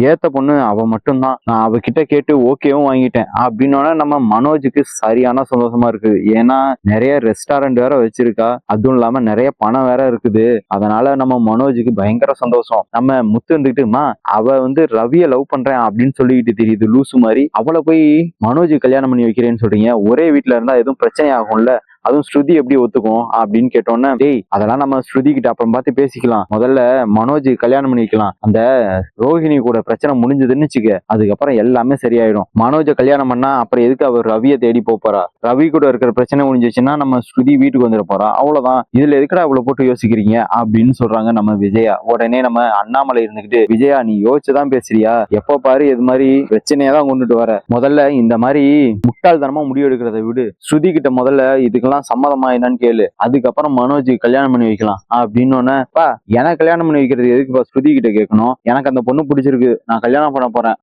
ஏத்த பொண்ணு அவ மட்டும்தான். நான் அவகிட்ட கேட்டு ஓகேவும் வாங்கிட்டேன் அப்படின்னோட நம்ம மனோஜுக்கு சரியான சந்தோஷமா இருக்கு. ஏன்னா நிறைய ரெஸ்டாரண்ட் வேற வச்சிருக்கா, அதுவும் இல்லாம நிறைய பணம் வேற இருக்குது. அதனால நம்ம மனோஜுக்கு பயங்கர சந்தோஷம். நம்ம முத்து இருந்துகிட்டுமா அவ வந்து ரவிய லவ் பண்றேன் அப்படின்னு சொல்லிக்கிட்டு தெரியுது லூசு மாதிரி. அவளை போய் மனோஜ் கல்யாணம் பண்ணி வைக்கிறேன்னு சொல்றீங்க, ஒரே வீட்டுல இருந்தா எதுவும் பிரச்சனை ஆகும்ல, அதுவும் ஸ்ருதி எப்படி ஒத்துக்கும் அப்படின்னு கேட்டோன்னே, டேய் அதெல்லாம் நம்ம ஸ்ருதி கிட்ட அப்புறம் பார்த்து பேசிக்கலாம், முதல்ல மனோஜ் கல்யாணம் பண்ணி வைக்கலாம். அந்த ரோஹிணி கூட பிரச்சனை முடிஞ்சதுன்னு வச்சுக்க, அதுக்கப்புறம் எல்லாமே சரியாயிடும். மனோஜை கல்யாணம் பண்ணா அப்புறம் எதுக்கு அவர் ரவியை தேடி போறா? ரவி கூட இருக்கிற பிரச்சனை முடிஞ்சிச்சுன்னா நம்ம ஸ்ருதி வீட்டுக்கு வந்துட போறா, அவ்வளவுதான். இதுல எதுக்குடா இவ்வளவு போட்டு யோசிக்கிறீங்க அப்படின்னு சொல்றாங்க நம்ம விஜயா. உடனே நம்ம அண்ணாமலை இருந்துகிட்டு, விஜயா நீ யோசிச்சுதான் பேசுறியா, எப்ப பாரு இது மாதிரி பிரச்சனையை தான் கொண்டுட்டு வர, முதல்ல இந்த மாதிரி முட்டாள்தனமா முடிவு எடுக்கிறத விடு, ஸ்ருதி கிட்ட முதல்ல இதுக்கெல்லாம் சம்மதமா என்னன்னு கேளு, அதுக்கப்புறம் மனோஜ் கல்யாணம் பண்ணி வைக்கலாம் அப்படின்னு. பா எனக்கு கல்யாணம் பண்ணி வைக்கிறது எதுக்குப்பா ஸ்ருதி கிட்ட கேட்கணும், எனக்கு அந்த பொண்ணு பிடிச்சிருக்கு, நான் கல்யாணம் பண்ண போறேன்